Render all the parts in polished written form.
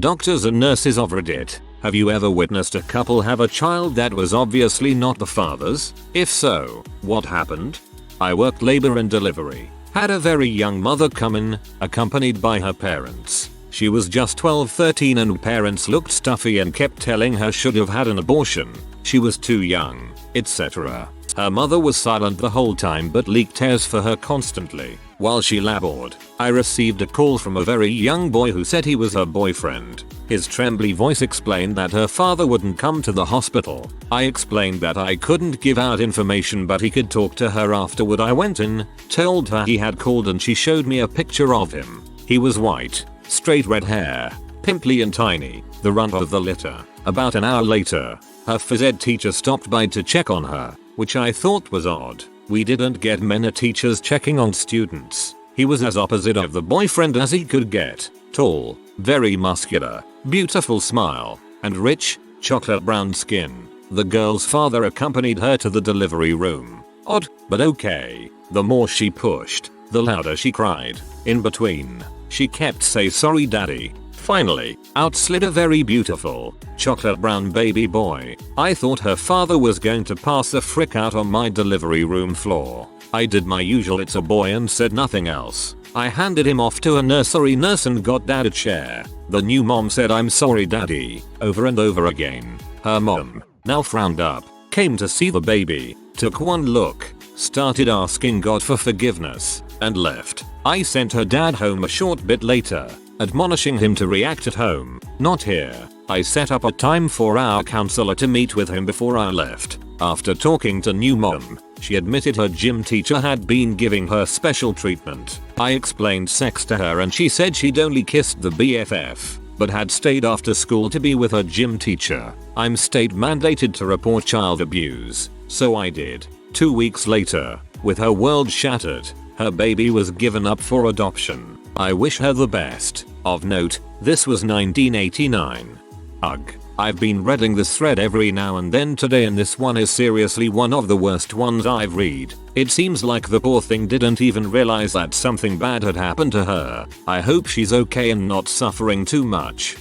Doctors and nurses of Reddit, have you ever witnessed a couple have a child that was obviously not the father's? If so, what happened? I worked labor and delivery. Had a very young mother come in, accompanied by her parents. She was just 12-13 and parents looked stuffy and kept telling her should have had an abortion, she was too young, etc. Her mother was silent the whole time but leaked tears for her constantly. While she labored, I received a call from a very young boy who said he was her boyfriend. His trembly voice explained that her father wouldn't come to the hospital. I explained that I couldn't give out information but he could talk to her afterward. I went in, told her he had called and she showed me a picture of him. He was white, straight red hair, pimply and tiny, the runt of the litter. About an hour later, her phys ed teacher stopped by to check on her, which I thought was odd. We didn't get many teachers checking on students. He was as opposite of the boyfriend as he could get. Tall, very muscular, beautiful smile, and rich, chocolate brown skin. The girl's father accompanied her to the delivery room. Odd, but okay. The more she pushed, the louder she cried. In between, she kept "Say sorry daddy." Finally, out slid a very beautiful, chocolate brown baby boy. I thought her father was going to pass the frick out on my delivery room floor. I did my usual "it's a boy" and said nothing else. I handed him off to a nursery nurse and got dad a chair. The new mom said "I'm sorry daddy" over and over again. Her mom, now frowned up, came to see the baby, took one look, started asking God for forgiveness, and left. I sent her dad home a short bit later, admonishing him to react at home, not here. I set up a time for our counselor to meet with him before I left. After talking to new mom, she admitted her gym teacher had been giving her special treatment. I explained sex to her and she said she'd only kissed the BFF, but had stayed after school to be with her gym teacher. I'm state mandated to report child abuse, so I did. 2 weeks later, with her world shattered, her baby was given up for adoption. I wish her the best. Of note, this was 1989. Ugh. I've been reading this thread every now and then today and this one is seriously one of the worst ones I've read. It seems like the poor thing didn't even realize that something bad had happened to her. I hope she's okay and not suffering too much.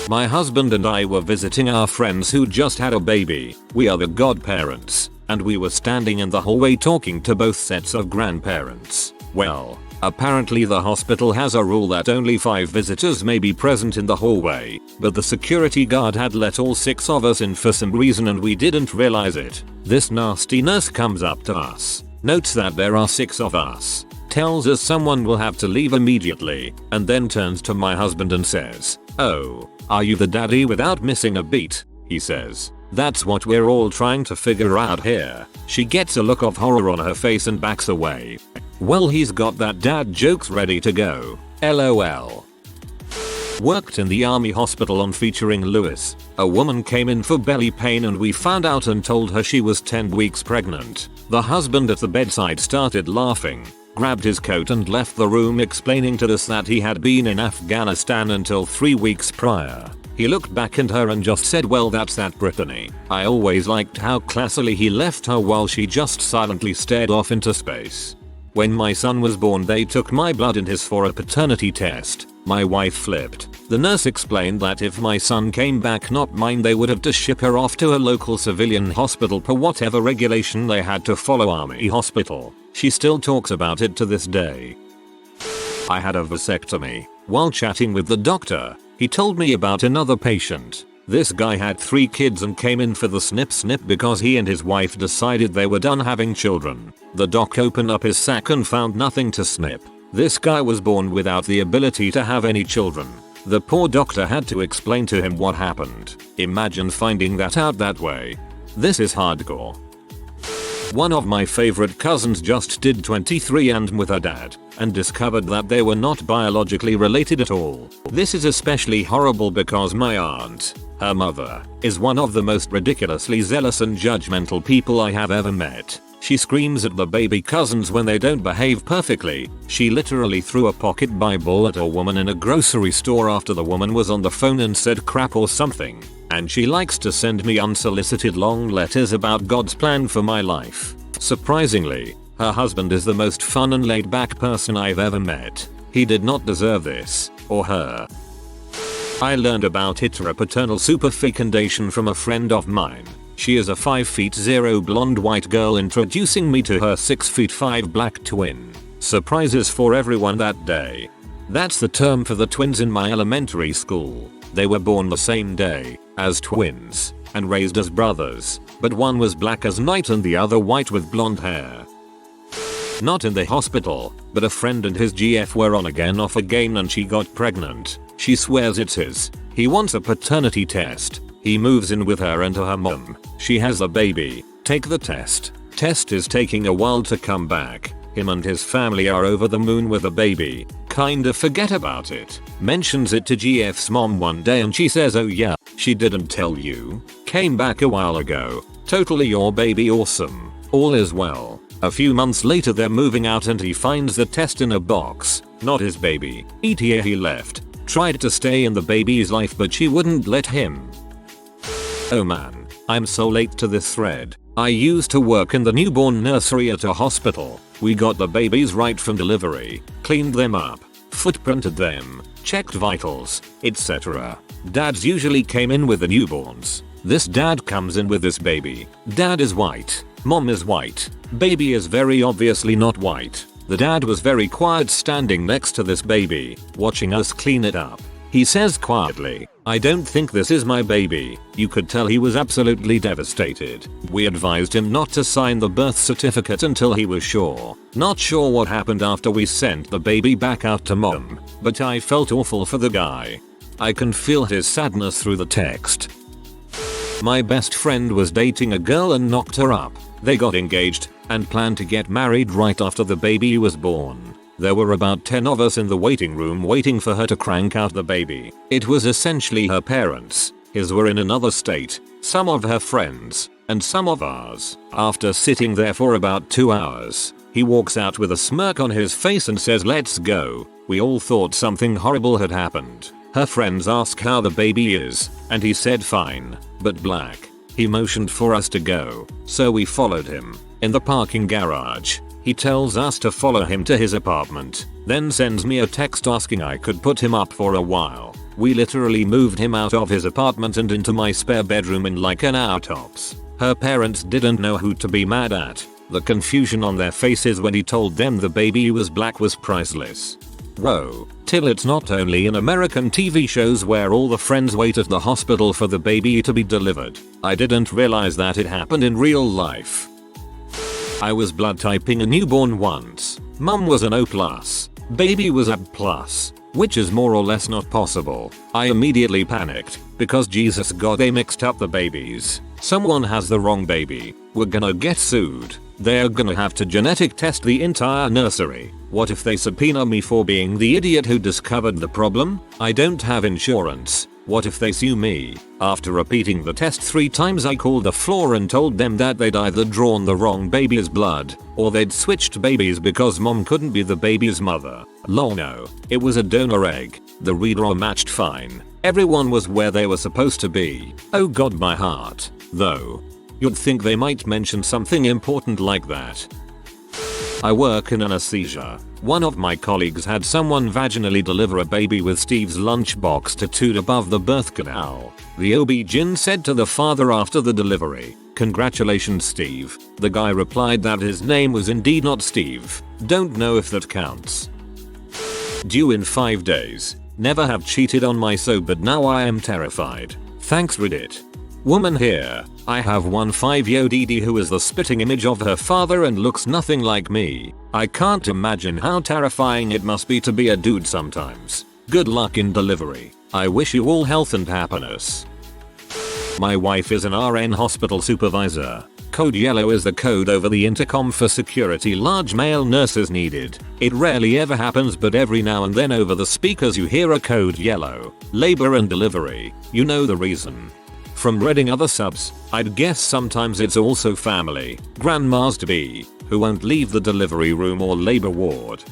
My husband and I were visiting our friends who just had a baby. We are the godparents, and we were standing in the hallway talking to both sets of grandparents. Well, apparently the hospital has a rule that only 5 visitors may be present in the hallway, but the security guard had let all 6 of us in for some reason and we didn't realize it. This nasty nurse comes up to us, notes that there are 6 of us, tells us someone will have to leave immediately, and then turns to my husband and says, "Oh, are you the daddy?" Without missing a beat, he says, "That's what we're all trying to figure out here." She gets a look of horror on her face and backs away. Well, he's got that dad jokes ready to go. LOL. Worked in the army hospital on featuring Lewis. A woman came in for belly pain and we found out and told her she was 10 weeks pregnant. The husband at the bedside started laughing, grabbed his coat and left the room explaining to us that he had been in Afghanistan until 3 weeks prior. He looked back at her and just said, "Well, that's that Brittany." I always liked how classily he left her while she just silently stared off into space. When my son was born, they took my blood and his for a paternity test. My wife flipped. The nurse explained that if my son came back not mine, they would have to ship her off to a local civilian hospital per whatever regulation they had to follow. Army hospital. She still talks about it to this day. I had a vasectomy. While chatting with the doctor, he told me about another patient. This guy had 3 kids and came in for the snip because he and his wife decided they were done having children. The doc opened up his sack and found nothing to snip. This guy was born without the ability to have any children. The poor doctor had to explain to him what happened. Imagine finding that out that way. This is hardcore. One of my favorite cousins just did 23andMe with her dad and discovered that they were not biologically related at all. This is especially horrible because my aunt, her mother, is one of the most ridiculously zealous and judgmental people I have ever met. She screams at the baby cousins when they don't behave perfectly. She literally threw a pocket Bible at a woman in a grocery store after the woman was on the phone and said crap or something. And she likes to send me unsolicited long letters about God's plan for my life. Surprisingly, her husband is the most fun and laid back person I've ever met. He did not deserve this, or her. I learned about heteropaternal superfecundation from a friend of mine. She is a 5'0" blonde white girl introducing me to her 6'5" black twin. Surprises for everyone that day. That's the term for the twins in my elementary school. They were born the same day, as twins, and raised as brothers, but one was black as night and the other white with blonde hair. Not in the hospital, but a friend and his GF were on again off again and she got pregnant. She swears it's his. He wants a paternity test. He moves in with her and her mum. She has a baby. Take the test. Test is taking a while to come back. Him and his family are over the moon with a baby. Kinda forget about it. Mentions it to GF's mom one day and she says, oh yeah, she didn't tell you. Came back a while ago. Totally your baby, awesome. All is well. A few months later they're moving out and he finds the test in a box. Not his baby. ETA he left. Tried to stay in the baby's life but she wouldn't let him. Oh man, I'm so late to this thread. I used to work in the newborn nursery at a hospital. We got the babies right from delivery, cleaned them up, footprinted them, checked vitals, etc. Dads usually came in with the newborns. This dad comes in with this baby. Dad is white. Mom is white. Baby is very obviously not white. The dad was very quiet standing next to this baby, watching us clean it up. He says quietly, I don't think this is my baby. You could tell he was absolutely devastated. We advised him not to sign the birth certificate until he was sure. Not sure what happened after we sent the baby back out to mom, but I felt awful for the guy. I can feel his sadness through the text. My best friend was dating a girl and knocked her up. They got engaged and planned to get married right after the baby was born. There were about 10 of us in the waiting room waiting for her to crank out the baby. It was essentially her parents. His were in another state, some of her friends, and some of ours. After sitting there for about 2 hours, he walks out with a smirk on his face and says, let's go. We all thought something horrible had happened. Her friends ask how the baby is, and he said fine, but black. He motioned for us to go, so we followed him. In the parking garage, he tells us to follow him to his apartment, then sends me a text asking I could put him up for a while. We literally moved him out of his apartment and into my spare bedroom in like an hour tops. Her parents didn't know who to be mad at. The confusion on their faces when he told them the baby was black was priceless. Whoa, till it's not only in American TV shows where all the friends wait at the hospital for the baby to be delivered. I didn't realize that it happened in real life. I was blood typing a newborn once. Mum was an O+. Baby was AB+, which is more or less not possible. I immediately panicked, because Jesus God they mixed up the babies. Someone has the wrong baby. We're gonna get sued. They're gonna have to genetic test the entire nursery. What if they subpoena me for being the idiot who discovered the problem? I don't have insurance. What if they sue me? After repeating the test 3 times I called the floor and told them that they'd either drawn the wrong baby's blood, or they'd switched babies because mom couldn't be the baby's mother. Lol no, it was a donor egg. The redraw matched fine. Everyone was where they were supposed to be. Oh god my heart. Though. You'd think they might mention something important like that. I work in anesthesia. One of my colleagues had someone vaginally deliver a baby with Steve's lunchbox tattooed above the birth canal. The OB-GYN said to the father after the delivery, "Congratulations Steve." The guy replied that his name was indeed not Steve. Don't know if that counts. Due in 5 days. Never have cheated on my soap but now I am terrified. Thanks Reddit. Woman here. I have one 5-year-old DD who is the spitting image of her father and looks nothing like me. I can't imagine how terrifying it must be to be a dude sometimes. Good luck in delivery. I wish you all health and happiness. My wife is an RN hospital supervisor. Code yellow is the code over the intercom for security large male nurses needed. It rarely ever happens but every now and then over the speakers you hear a code yellow. Labor and delivery. You know the reason. From reading other subs, I'd guess sometimes it's also family, grandmas to be, who won't leave the delivery room or labor ward.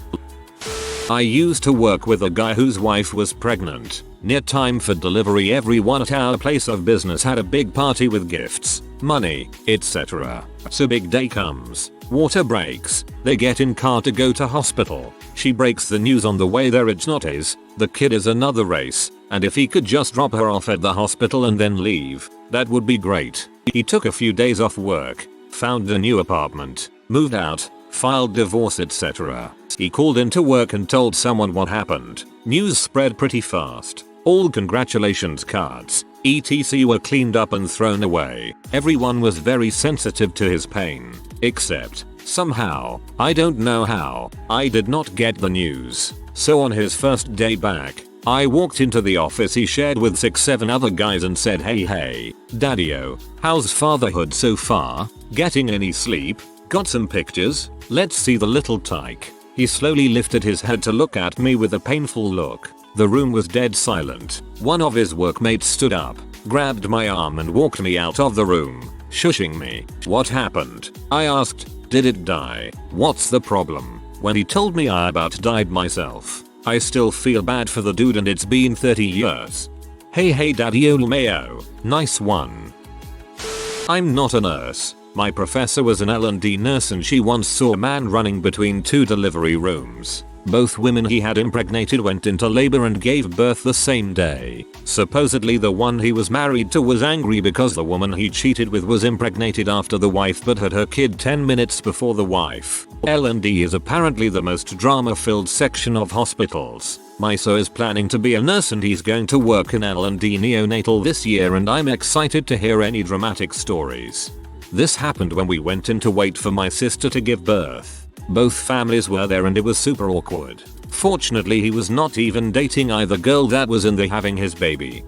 I used to work with a guy whose wife was pregnant. Near time for delivery everyone at our place of business had a big party with gifts, money, etc. So big day comes, water breaks, they get in car to go to hospital. She breaks the news on the way there it's not his, the kid is another race. and if he could just drop her off at the hospital and then leave, that would be great. He took a few days off work, found a new apartment, moved out, filed divorce, etc. He called into work and told someone what happened. News spread pretty fast. All congratulations cards, etc. were cleaned up and thrown away. Everyone was very sensitive to his pain. Except, somehow, I don't know how, I did not get the news. So on his first day back, I walked into the office he shared with 6-7 other guys and said, hey daddy-o, how's fatherhood so far? Getting any sleep? Got some pictures? Let's see the little tyke. He slowly lifted his head to look at me with a painful look. The room was dead silent. One of his workmates stood up, grabbed my arm and walked me out of the room, shushing me. What happened? I asked. Did it die? What's the problem? When he told me I about died myself. I still feel bad for the dude and it's been 30 years. Hey daddy-o Mayo, nice one. I'm not a nurse. My professor was an L&D nurse and she once saw a man running between 2 delivery rooms. Both women he had impregnated went into labor and gave birth the same day. Supposedly the one he was married to was angry because the woman he cheated with was impregnated after the wife but had her kid 10 minutes before the wife. L&D is apparently the most drama-filled section of hospitals. My so is planning to be a nurse and he's going to work in L&D neonatal this year and I'm excited to hear any dramatic stories. This happened when we went in to wait for my sister to give birth. Both families were there and it was super awkward. Fortunately he was not even dating either girl that was in there having his baby.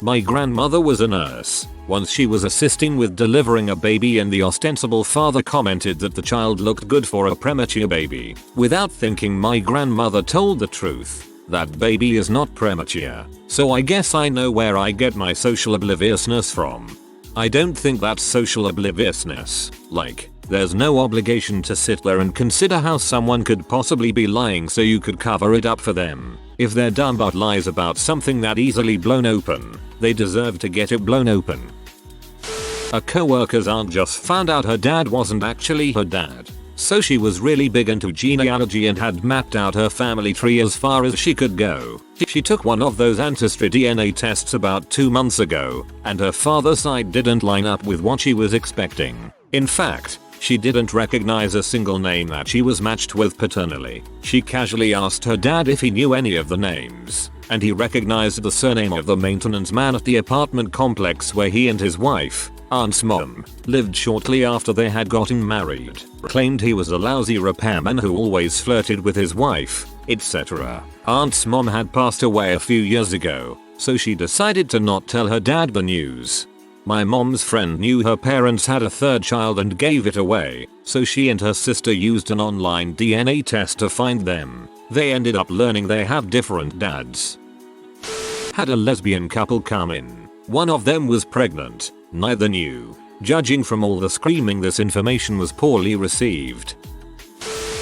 My grandmother was a nurse. Once she was assisting with delivering a baby and the ostensible father commented that the child looked good for a premature baby. Without thinking my grandmother told the truth. That baby is not premature. So I guess I know where I get my social obliviousness from. I don't think that's social obliviousness. Like, there's no obligation to sit there and consider how someone could possibly be lying so you could cover it up for them. If they're dumb but lies about something that easily blown open, they deserve to get it blown open. A coworker's aunt just found out her dad wasn't actually her dad. So she was really big into genealogy and had mapped out her family tree as far as she could go. She took one of those ancestry DNA tests about 2 months ago, and her father's side didn't line up with what she was expecting. In fact, she didn't recognize a single name that she was matched with paternally. She casually asked her dad if he knew any of the names, and he recognized the surname of the maintenance man at the apartment complex where he and his wife, aunt's mom, lived shortly after they had gotten married. Claimed he was a lousy repairman who always flirted with his wife, etc. Aunt's mom had passed away a few years ago, so she decided to not tell her dad the news. My mom's friend knew her parents had a third child and gave it away, so she and her sister used an online DNA test to find them. They ended up learning they have different dads. Had a lesbian couple come in. One of them was pregnant, neither knew. Judging from all the screaming, this information was poorly received.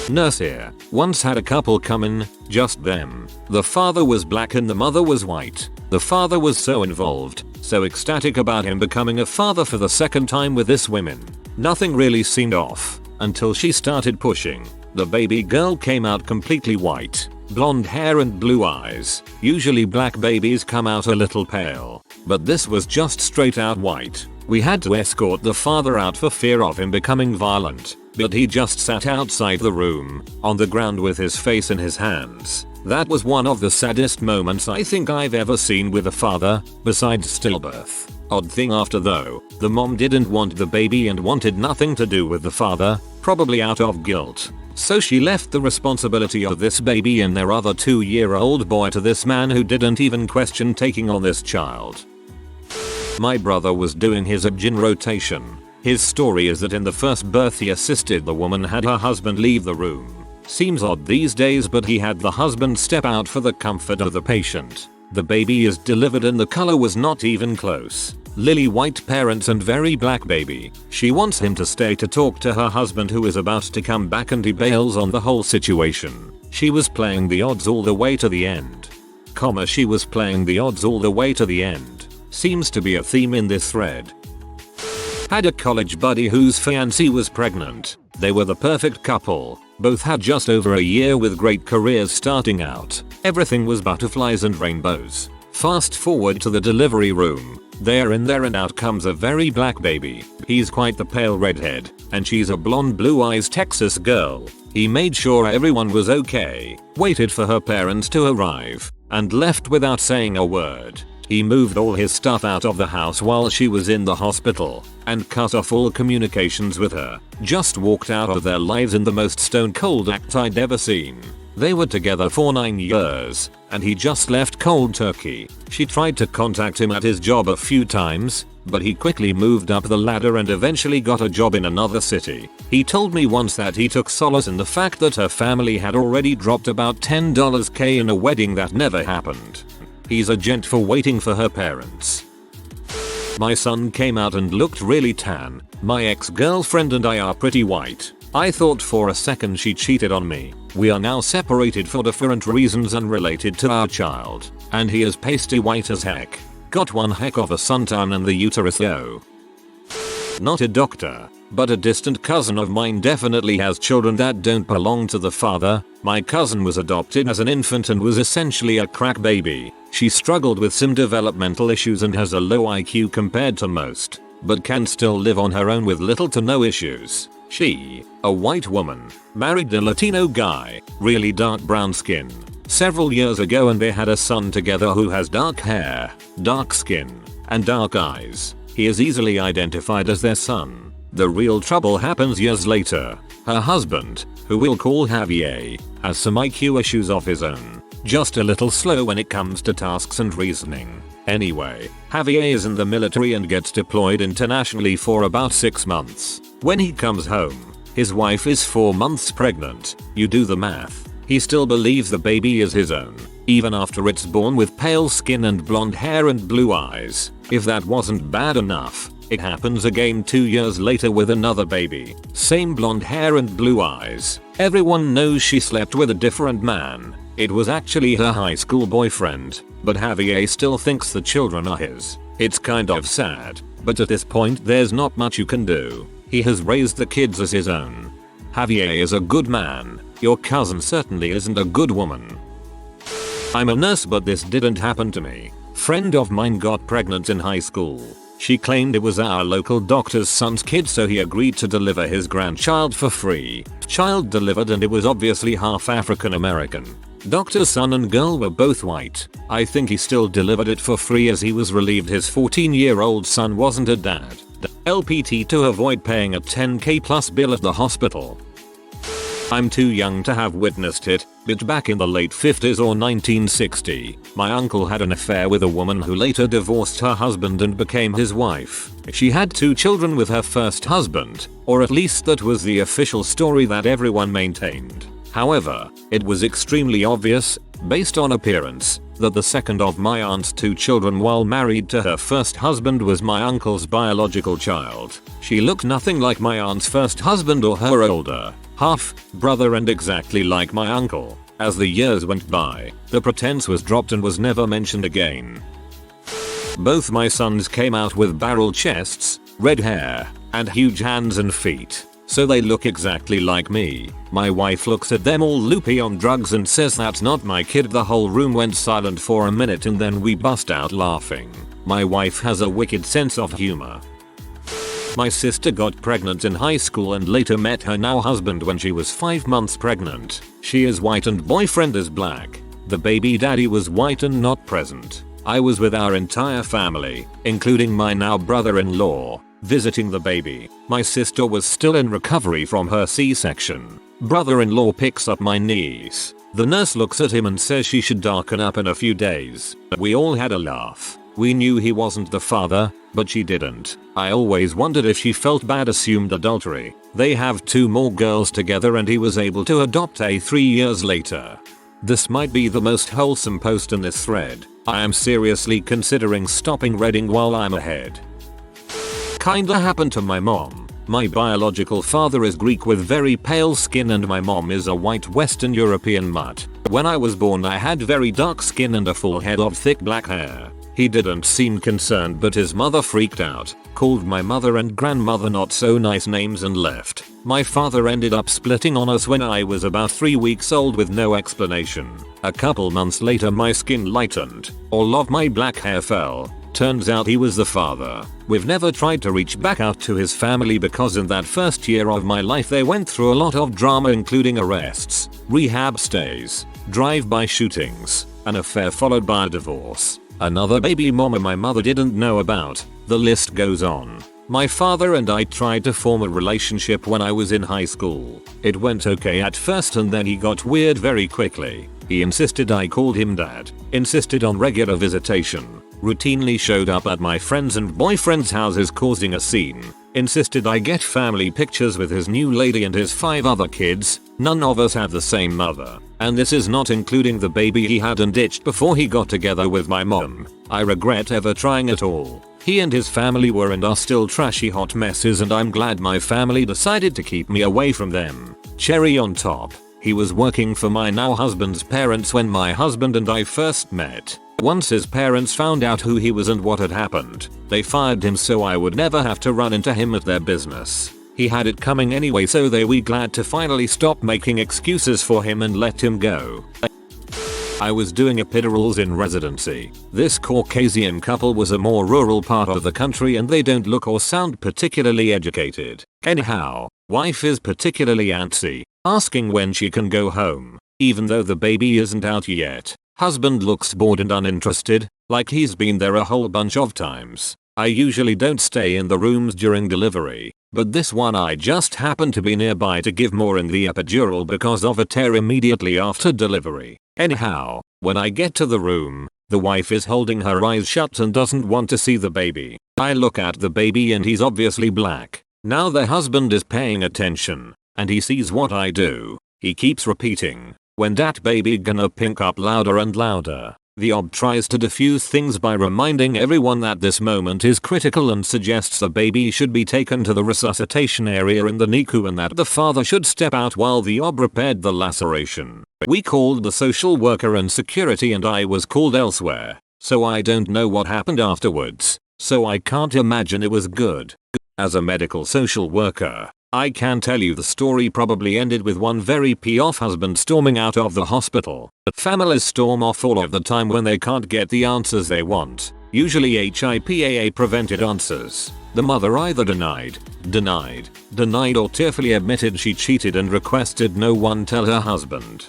Nurse here. Once had a couple come in, just them. The father was black and the mother was white. The father was so involved, so ecstatic about him becoming a father for the second time with this woman. Nothing really seemed off, until she started pushing. The baby girl came out completely white. Blonde hair and blue eyes. Usually black babies come out a little pale, but this was just straight out white. We had to escort the father out for fear of him becoming violent, but he just sat outside the room, on the ground with his face in his hands. That was one of the saddest moments I think I've ever seen with a father, besides stillbirth. Odd thing after though, the mom didn't want the baby and wanted nothing to do with the father, probably out of guilt. So she left the responsibility of this baby and their other 2-year-old boy to this man who didn't even question taking on this child. My brother was doing his OB-GYN rotation. His story is that in the first birth he assisted the woman had her husband leave the room. Seems odd these days, but he had the husband step out for the comfort of the patient. The baby is delivered and the color was not even close. Lily white parents and very black baby. She wants him to stay to talk to her husband who is about to come back and he bails on the whole situation. She was playing the odds all the way to the end. She was playing the odds all the way to the end. Seems to be a theme in this thread. Had a college buddy whose fiancée was pregnant. They were the perfect couple. Both had just over a year with great careers starting out. Everything was butterflies and rainbows. Fast forward to the delivery room. They're in there and out comes a very black baby. He's quite the pale redhead, and she's a blonde blue eyes Texas girl. He made sure everyone was okay, waited for her parents to arrive, and left without saying a word. He moved all his stuff out of the house while she was in the hospital, and cut off all communications with her. Just walked out of their lives in the most stone cold act I'd ever seen. They were together for 9 years, and he just left cold turkey. She tried to contact him at his job a few times, but he quickly moved up the ladder and eventually got a job in another city. He told me once that he took solace in the fact that her family had already dropped about $10K in a wedding that never happened. He's a gent for waiting for her parents. My son came out and looked really tan. My ex-girlfriend and I are pretty white. I thought for a second she cheated on me. We are now separated for different reasons unrelated to our child, and he is pasty white as heck. Got one heck of a suntan in the uterus though. Not a doctor, but a distant cousin of mine definitely has children that don't belong to the father. My cousin was adopted as an infant and was essentially a crack baby. She struggled with some developmental issues and has a low IQ compared to most, but can still live on her own with little to no issues. She, a white woman, married a Latino guy, really dark brown skin, several years ago, and they had a son together who has dark hair, dark skin, and dark eyes. He is easily identified as their son. The real trouble happens years later. Her husband, who we'll call Javier, has some IQ issues of his own. Just a little slow when it comes to tasks and reasoning. Anyway, Javier is in the military and gets deployed internationally for about 6 months. When he comes home, his wife is 4 months pregnant. You do the math. He still believes the baby is his own, even after it's born with pale skin and blonde hair and blue eyes. If that wasn't bad enough, it happens again 2 years later with another baby. Same blonde hair and blue eyes. Everyone knows she slept with a different man. It was actually her high school boyfriend, but Javier still thinks the children are his. It's kind of sad, but at this point there's not much you can do. He has raised the kids as his own. Javier is a good man. Your cousin certainly isn't a good woman. I'm a nurse, but this didn't happen to me. Friend of mine got pregnant in high school. She claimed it was our local doctor's son's kid, so he agreed to deliver his grandchild for free. Child delivered and it was obviously half African American. Doctor's son and girl were both white. I think he still delivered it for free as he was relieved his 14-year-old son wasn't a dad. LPT to avoid paying a $10K plus bill at the hospital. I'm too young to have witnessed it, but back in the late 50s or 1960, my uncle had an affair with a woman who later divorced her husband and became his wife. She had 2 children with her first husband, or at least that was the official story that everyone maintained. However, it was extremely obvious, based on appearance, that the second of my aunt's 2 children while married to her first husband was my uncle's biological child. She looked nothing like my aunt's first husband or her older half brother, and exactly like my uncle. As the years went by, the pretense was dropped and was never mentioned again. Both my sons came out with barrel chests, red hair, and huge hands and feet, so they look exactly like me. My wife looks at them all loopy on drugs and says that's not my kid. The whole room went silent for a minute and then we bust out laughing. My wife has a wicked sense of humor. My sister got pregnant in high school and later met her now husband when she was 5 months pregnant. She is white and boyfriend is black. The baby daddy was white and not present. I was with our entire family, including my now brother-in-law, visiting the baby. My sister was still in recovery from her C-section. Brother-in-law picks up my niece. The nurse looks at him and says she should darken up in a few days. We all had a laugh. We knew he wasn't the father, but she didn't. I always wondered if she felt bad, assumed adultery. They have 2 more girls together and he was able to adopt a 3 years later. This might be the most wholesome post in this thread. I am seriously considering stopping reading while I'm ahead. Kinda happened to my mom. My biological father is Greek with very pale skin and my mom is a white Western European mutt. When I was born I had very dark skin and a full head of thick black hair. He didn't seem concerned but his mother freaked out, called my mother and grandmother not so nice names and left. My father ended up splitting on us when I was about 3 weeks old with no explanation. A couple months later my skin lightened. All of my black hair fell. Turns out he was the father. We've never tried to reach back out to his family because in that first year of my life they went through a lot of drama including arrests, rehab stays, drive-by shootings, an affair followed by a divorce, another baby mama my mother didn't know about, the list goes on. My father and I tried to form a relationship when I was in high school. It went okay at first and then he got weird very quickly. He insisted I called him dad, insisted on regular visitation, routinely showed up at my friends' and boyfriends' houses causing a scene, insisted I get family pictures with his new lady and his 5 other kids, none of us have the same mother, and this is not including the baby he had and ditched before he got together with my mom. I regret ever trying at all. He and his family were and are still trashy hot messes and I'm glad my family decided to keep me away from them. Cherry on top, he was working for my now husband's parents when my husband and I first met. Once his parents found out who he was and what had happened, they fired him so I would never have to run into him at their business. He had it coming anyway so they were glad to finally stop making excuses for him and let him go. I was doing epidurals in residency. This Caucasian couple was a more rural part of the country and they don't look or sound particularly educated. Anyhow, wife is particularly antsy, asking when she can go home, even though the baby isn't out yet. Husband looks bored and uninterested, like he's been there a whole bunch of times. I usually don't stay in the rooms during delivery, but this one I just happened to be nearby to give more in the epidural because of a tear immediately after delivery. Anyhow, when I get to the room, the wife is holding her eyes shut and doesn't want to see the baby. I look at the baby and he's obviously black. Now the husband is paying attention, and he sees what I do. He keeps repeating, "When dat baby gonna pink up louder and louder." The OB tries to diffuse things by reminding everyone that this moment is critical and suggests the baby should be taken to the resuscitation area in the NICU and that the father should step out while the OB repaired the laceration. We called the social worker and security and I was called elsewhere, so I don't know what happened afterwards, so I can't imagine it was good. As a medical social worker, I can tell you the story probably ended with one very pissed-off husband storming out of the hospital. Families storm off all of the time when they can't get the answers they want, usually HIPAA prevented answers. The mother either denied or tearfully admitted she cheated and requested no one tell her husband.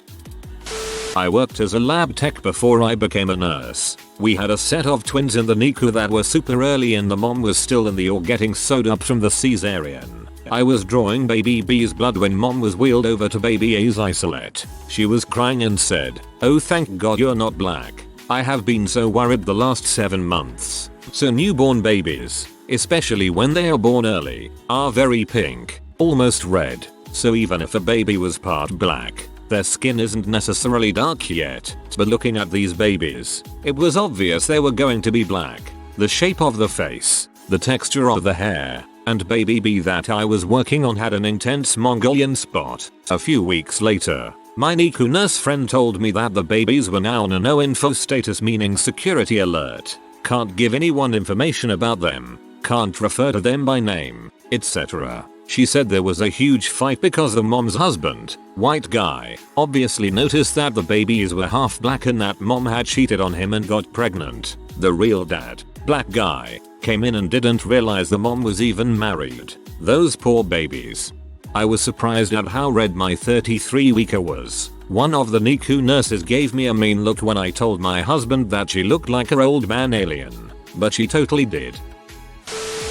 I worked as a lab tech before I became a nurse. We had a set of twins in the NICU that were super early and the mom was still in the OR getting sewed up from the cesarean. I was drawing baby B's blood when mom was wheeled over to baby A's isolate. She was crying and said, "Oh thank God you're not black. I have been so worried the last 7 months." So newborn babies, especially when they are born early, are very pink, almost red. So even if a baby was part black, their skin isn't necessarily dark yet. But looking at these babies, it was obvious they were going to be black. The shape of the face, the texture of the hair, and baby B that I was working on had an intense Mongolian spot. A few weeks later, my NICU nurse friend told me that the babies were now on a no info status, meaning security alert. Can't give anyone information about them, can't refer to them by name, etc. She said there was a huge fight because the mom's husband, white guy, obviously noticed that the babies were half black and that mom had cheated on him and got pregnant. The real dad, black guy, came in and didn't realize the mom was even married. Those poor babies. I was surprised at how red my 33-weeker was. One of the NICU nurses gave me a mean look when I told my husband that she looked like her old man alien. But she totally did.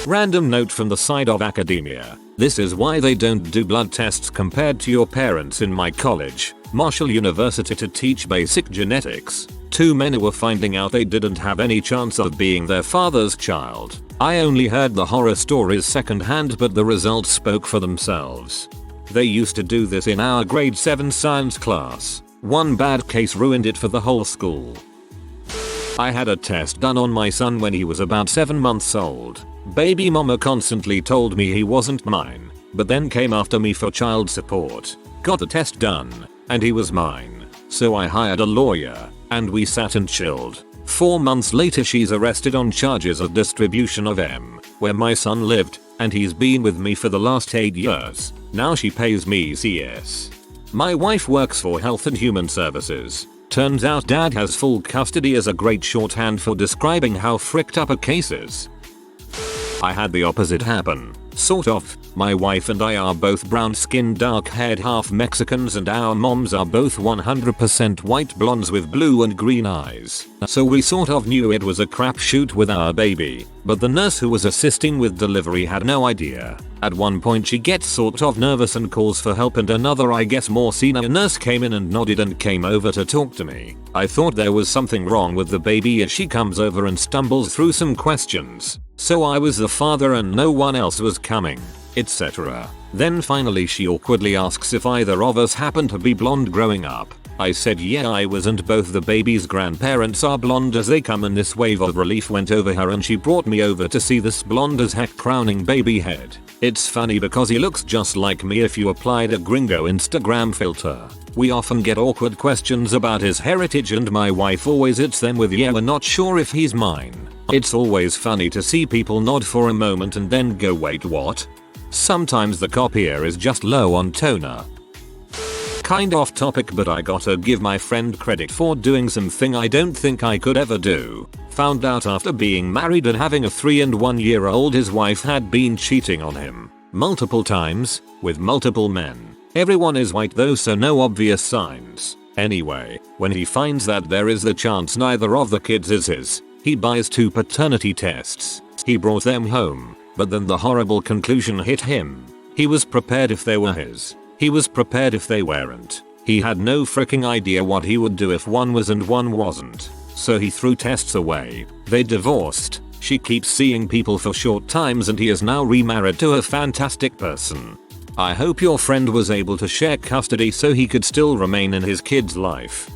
Random note from the side of academia. This is why they don't do blood tests compared to your parents. In my college, Marshall University, to teach basic genetics, 2 men were finding out they didn't have any chance of being their father's child. I only heard the horror stories secondhand, but the results spoke for themselves. They used to do this in our grade 7 science class. One bad case ruined it for the whole school. I had a test done on my son when he was about 7 months old. Baby mama constantly told me he wasn't mine, but then came after me for child support. Got the test done, and he was mine. So I hired a lawyer, and we sat and chilled. 4 months later she's arrested on charges of distribution of M, where my son lived, and he's been with me for the last 8 years. Now she pays me CS. My wife works for Health and Human Services. Turns out dad has full custody is a great shorthand for describing how fricked up a case is. I had the opposite happen. Sort of. My wife and I are both brown skinned, dark haired, half Mexicans, and our moms are both 100% white blondes with blue and green eyes. So we sort of knew it was a crapshoot with our baby, but the nurse who was assisting with delivery had no idea. At one point she gets sort of nervous and calls for help, and another, I guess more senior nurse, came in and nodded and came over to talk to me. I thought there was something wrong with the baby as she comes over and stumbles through some questions. So I was the father and no one else was coming, etc. Then finally she awkwardly asks if either of us happened to be blonde growing up. I said yeah I was, and both the baby's grandparents are blonde as they come, and this wave of relief went over her and she brought me over to see this blonde as heck crowning baby head. It's funny because he looks just like me if you applied a gringo Instagram filter. We often get awkward questions about his heritage and my wife always hits them with yeah we're not sure if he's mine. It's always funny to see people nod for a moment and then go wait what? Sometimes the copier is just low on toner. Kind off topic, but I gotta give my friend credit for doing something I don't think I could ever do. Found out after being married and having a 3 and 1 year old his wife had been cheating on him. Multiple times, with multiple men. Everyone is white though, so no obvious signs. Anyway, when he finds that there is the chance neither of the kids is his, he buys 2 paternity tests. He brought them home, but then the horrible conclusion hit him. He was prepared if they were his. He was prepared if they weren't. He had no freaking idea what he would do if one was and one wasn't. So he threw tests away. They divorced. She keeps seeing people for short times and he is now remarried to a fantastic person. I hope your friend was able to share custody so he could still remain in his kid's life.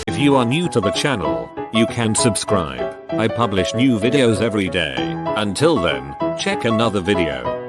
If you are new to the channel, you can subscribe. I publish new videos every day. Until then, check another video.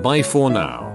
Bye for now.